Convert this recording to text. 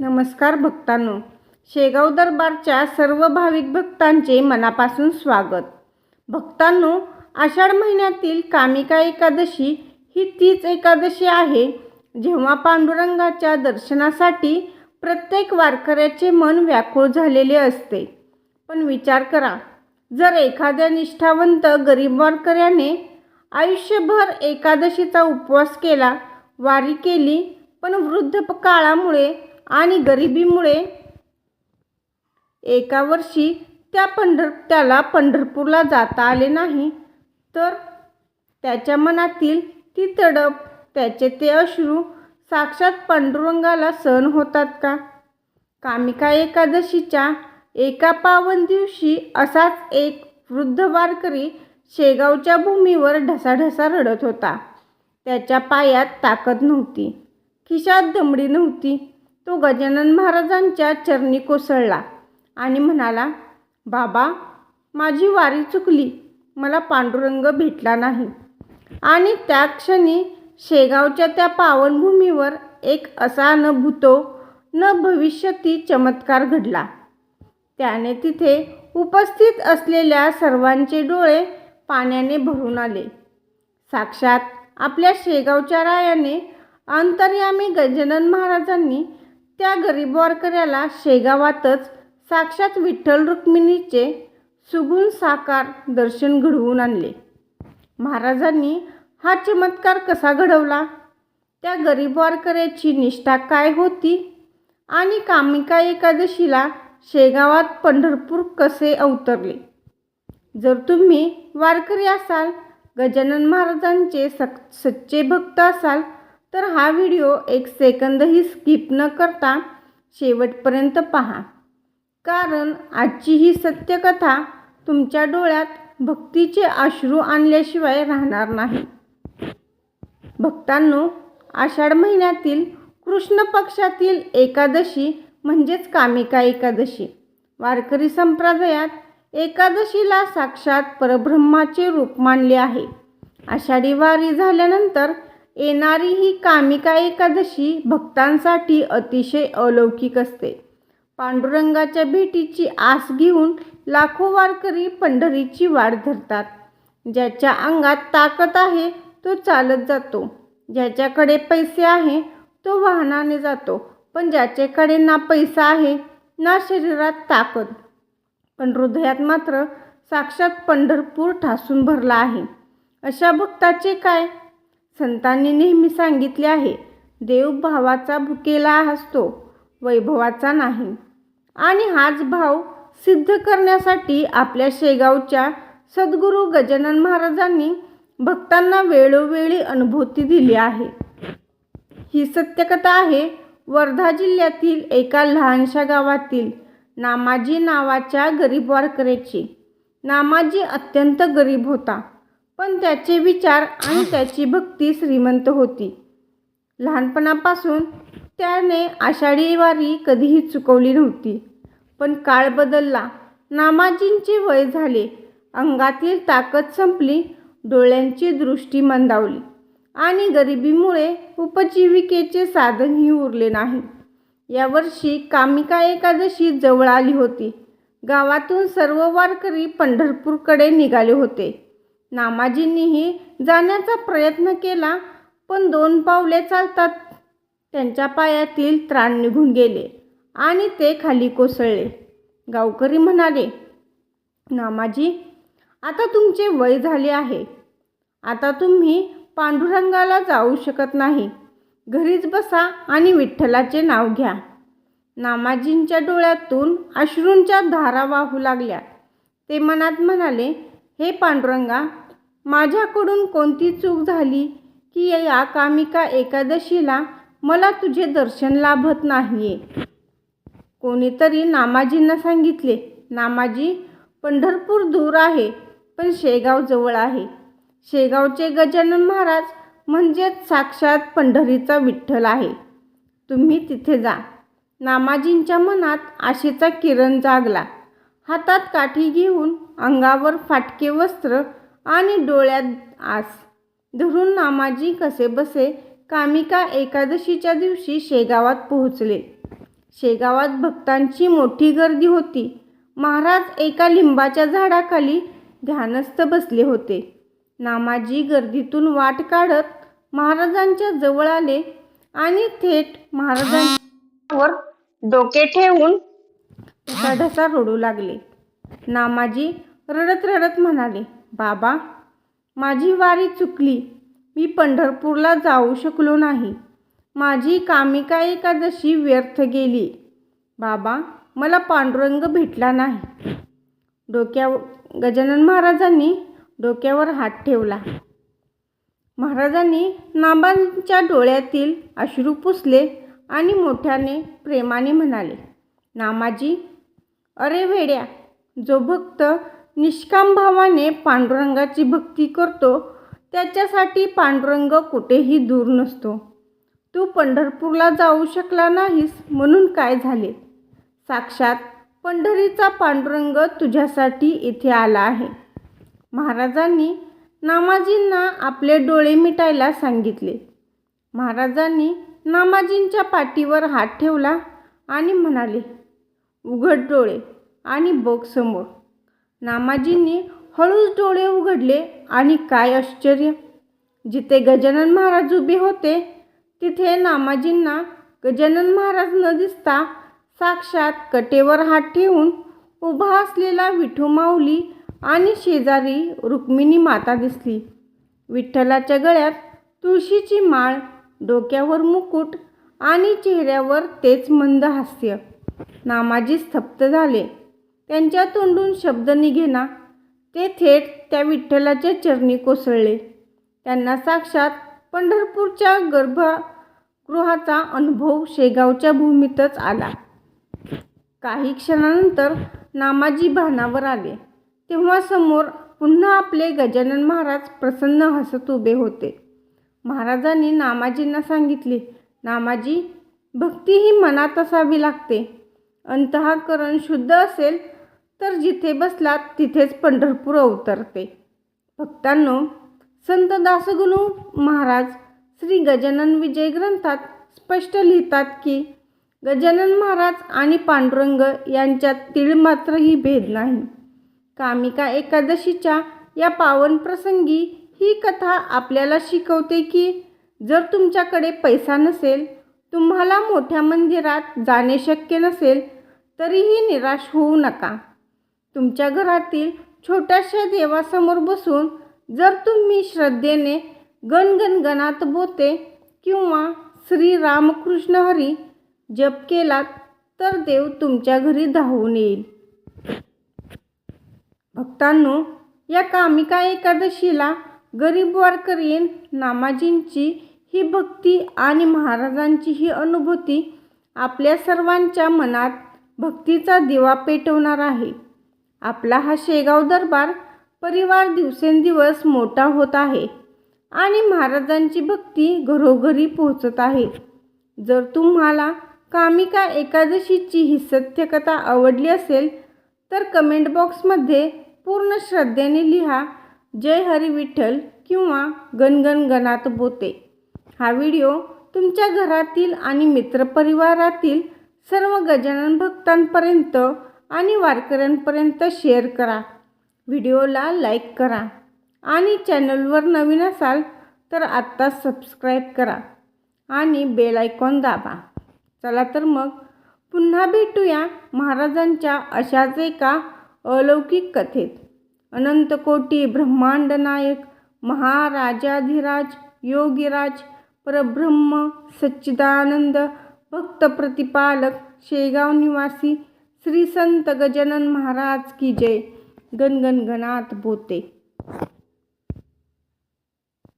नमस्कार भक्तांनो, शेगाव दरबारच्या सर्व भाविक भक्तांचे मनापासून स्वागत. भक्तांनो, आषाढ महिन्यातील कामिका एकादशी ही तीच एकादशी आहे जेव्हा पांडुरंगाच्या दर्शनासाठी प्रत्येक वारकऱ्याचे मन व्याकुळ झालेले असते. पण विचार करा, जर एखाद्या निष्ठावंत गरीब वारकऱ्याने आयुष्यभर एकादशीचा उपवास केला, वारी केली, पण वृद्धकाळामुळे आणि गरिबीमुळे एका वर्षी त्याला पंढरपूरला जाता आले नाही, तर त्याच्या मनातील ती तडप, त्याचे ते अश्रू साक्षात पांडुरंगाला सहन होतात का? कामिका एकादशीच्या एका पावन दिवशी असाच एक वृद्ध वारकरी शेगावच्या भूमीवर ढसाढसा रडत होता. त्याच्या पायात ताकद नव्हती, खिशात दमडी नव्हती. तो गजानन महाराजांच्या चरणी कोसळला आणि म्हणाला, बाबा, माझी वारी चुकली, मला पांडुरंग भेटला नाही. आणि त्या क्षणी शेगावच्या त्या पावनभूमीवर एक असा न भूतो न भविष्यती चमत्कार घडला. त्याने तिथे उपस्थित असलेल्या सर्वांचे डोळे पाण्याने भरून आले. साक्षात आपल्या शेगावच्या रायाने, अंतर्यामी गजानन महाराजांनी त्या गरीब वारकऱ्याला शेगावातच साक्षात विठ्ठल रुक्मिणीचे सुगुण साकार दर्शन घडवून आणले. महाराजांनी हा चमत्कार कसा घडवला? त्या गरीब वारकऱ्याची निष्ठा काय होती? आणि कामिका एकादशीला शेगावात पंढरपूर कसे अवतरले? जर तुम्ही वारकरी असाल, गजानन महाराजांचे सच्चे भक्त असाल, तर हा व्हिडिओ एक सेकंदही स्किप न करता शेवटपर्यंत पहा, कारण आजची ही सत्यकथा तुमच्या डोळ्यात भक्तीचे अश्रू आणल्याशिवाय राहणार नाही. भक्तांनो, आषाढ महिन्यातील कृष्ण पक्षातील एकादशी म्हणजेच कामिका एकादशी. वारकरी संप्रदायात एकादशीला साक्षात परब्रह्माचे रूप मानले आहे. आषाढी वारी झाल्यानंतर येणारी ही कामिका एकादशी भक्तांसाठी अतिशय अलौकिक असते. पांडुरंगाच्या भेटीची आस घेऊन लाखो वारकरी पंढरीची वाट धरतात. ज्याच्या अंगात ताकद आहे तो चालत जातो, ज्याच्याकडे पैसे आहे तो वाहनाने जातो, पण ज्याच्याकडे ना पैसा आहे ना शरीरात ताकद, पण हृदयात मात्र साक्षात पंढरपूर ठासून भरला आहे, अशा भक्ताचे काय? संतांनी नेहमी सांगितले आहे, देव भावाचा भुकेला असतो, वैभवाचा नाही. आणि हाच भाव सिद्ध करण्यासाठी आपल्या शेगावच्या सद्गुरू गजानन महाराजांनी भक्तांना वेळोवेळी अनुभूती दिली आहे. ही सत्यकथा आहे वर्धा जिल्ह्यातील एका लहानशा गावातील नामाजी नावाच्या गरीब वारकऱ्याची. नामाजी अत्यंत गरीब होता, पण त्याचे विचार आणि त्याची भक्ती श्रीमंत होती. लहानपणापासून त्याने आषाढी वारी कधीही चुकवली नव्हती. पण काळ बदलला, नामाजींचे वय झाले, अंगातील ताकद संपली, डोळ्यांची दृष्टी मंदावली आणि गरिबीमुळे उपजीविकेचे साधनही उरले नाही. यावर्षी कामिका एकादशी जवळ आली होती. गावातून सर्व वारकरी पंढरपूरकडे निघाले होते. नामाजींनीही जाण्याचा प्रयत्न केला, पण 2 पावले चालतात त्यांच्या पायातील त्राण निघून गेले आणि ते खाली कोसळले. गावकरी म्हणाले, नामाजी, आता तुमचे वय झाले आहे, आता तुम्ही पांडुरंगाला जाऊ शकत नाही, घरीच बसा आणि विठ्ठलाचे नाव घ्या. नामाजींच्या डोळ्यातून अश्रूंच्या धारा वाहू लागल्या. ते मनात म्हणाले, हे पांडुरंगा, माझ्याकडून कोणती चूक झाली की या कामिका एकादशीला मला तुझे दर्शन लाभत नाहीये? कोणीतरी नामाजींना सांगितले, नामाजी, पंढरपूर दूर आहे, पण शेगाव जवळ आहे. शेगावचे गजानन महाराज म्हणजेच साक्षात पंढरीचा विठ्ठल आहे, तुम्ही तिथे जा. नामाजींच्या मनात आशेचा किरण जागला. हातात काठी घेऊन, अंगावर फाटके वस्त्र आणि डोळ्यात आस धरून नामाजी कसेबसे कामिका एकादशीच्या दिवशी शेगावात पोहोचले. शेगावात भक्तांची मोठी गर्दी होती. महाराज एका लिंबाच्या झाडाखाली ध्यानस्थ बसले होते. नामाजी गर्दीतून वाट काढत महाराजांच्या जवळ आले आणि थेट महाराजांवर डोके ठेवून ढसाढसा रडू लागले. नामाजी रडत रडत म्हणाले, बाबा, माझी वारी चुकली. मी पंढरपूरला जाऊ शकलो नाही. माझी कामिका एकादशी व्यर्थ गेली. बाबा, मला पांडुरंग भेटला नाही. गजानन महाराजांनी डोक्यावर हात ठेवला. महाराजांनी नामांच्या डोळ्यातील अश्रू पुसले आणि मोठ्याने प्रेमाने म्हणाले, नामाजी, अरे वेड्या, जो भक्त निष्काम भावाने पांडुरंगाची भक्ती करतो त्याच्यासाठी पांडुरंग कुठेही दूर नसतो. तू पंढरपूरला जाऊ शकला नाहीस म्हणून काय झाले? साक्षात पंढरीचा पांडुरंग तुझ्यासाठी इथे आला आहे. महाराजांनी नामाजींना आपले डोळे मिटायला सांगितले. महाराजांनी नामाजींच्या पाठीवर हात ठेवला आणि म्हणाले, उघड डोळे आणि बघ समोर. नामाजींनी हळूच डोळे उघडले आणि काय आश्चर्य! जिथे गजानन महाराज उभे होते तिथे नामाजींना गजानन महाराज न दिसता साक्षात कटेवर हात ठेवून उभा असलेला विठू माऊली आणि शेजारी रुक्मिणी माता दिसली. विठ्ठलाच्या गळ्यात तुळशीची माळ, डोक्यावर मुकुट आणि चेहऱ्यावर तेच मंद हास्य. नामाजी स्तब्ध झाले. त्यांच्या तोंडून शब्द निघेना. ते थेट त्या विठ्ठलाच्या चरणी कोसळले. त्यांना साक्षात पंढरपूरच्या गर्भगृहाचा अनुभव शेगावच्या भूमीतच आला. काही क्षणानंतर नामाजी भानावर आले. तेव्हा समोर पुन्हा आपले गजानन महाराज प्रसन्न हसत उभे होते. महाराजांनी नामाजींना सांगितले, नामाजी, भक्ती ही मनात असावी लागते. अंतःकरण शुद्ध असेल तर जिथे बसलात तिथेच पंढरपूर अवतरते. भक्तांनो, संत दासगणू महाराज श्री गजानन विजय ग्रंथात स्पष्ट लिहितात की गजानन महाराज आणि पांडुरंग यांच्यात तीळमात्रही भेद नाही. कामिका एकादशीच्या या पावन प्रसंगी ही कथा आपल्याला शिकवते की जर तुमच्याकडे पैसा नसेल, तुम्हाला मोठ्या मंदिरात जाणे शक्य नसेल, तरीही निराश होऊ नका. तुमच्या घरातील छोट्याशा देवासमोर बसून जर तुम्ही श्रद्धेने गण गणात बोते किंवा श्री रामकृष्ण हरी जप केलात तर देव तुमच्या घरी धावून येईल. भक्तांनो, या कामिका एकादशीला गरीब वारकरी नामाजींची ही भक्ती आणि महाराजांची ही अनुभूती आपल्या सर्वांच्या मनात भक्तीचा दिवा पेटवणार आहे. आपला हा शेगाव दरबार परिवार दिवसेंदिवस मोठा होत आहे आणि महाराजांची भक्ती घरोघरी पोहोचत आहे. जर तुम्हाला कामिका एकादशीची ही सत्यकथा आवडली असेल तर कमेंट बॉक्समध्ये पूर्ण श्रद्धेने लिहा, जय हरी विठ्ठल किंवा गणगण गणात बोते. हा व्हिडिओ तुमच्या घरातील आणि मित्रपरिवारातील सर्व गजानन भक्तांपर्यंत आणि वारकऱ्यांपर्यंत शेअर करा. व्हिडिओला लाईक करा आणि चॅनलवर नवीन असाल तर आत्ताच सबस्क्राईब करा आणि बेल आयकॉन दाबा. चला तर मग पुन्हा भेटूया महाराजांच्या अशाच एका अलौकिक कथेत. अनंतकोटी ब्रह्मांड नायक महाराजाधिराज योगीराज परब्रह्म सच्चिदानंद भक्त प्रतिपालक शेगाव निवासी श्री संत गजानन महाराज की जय. गणगण गणात बोते.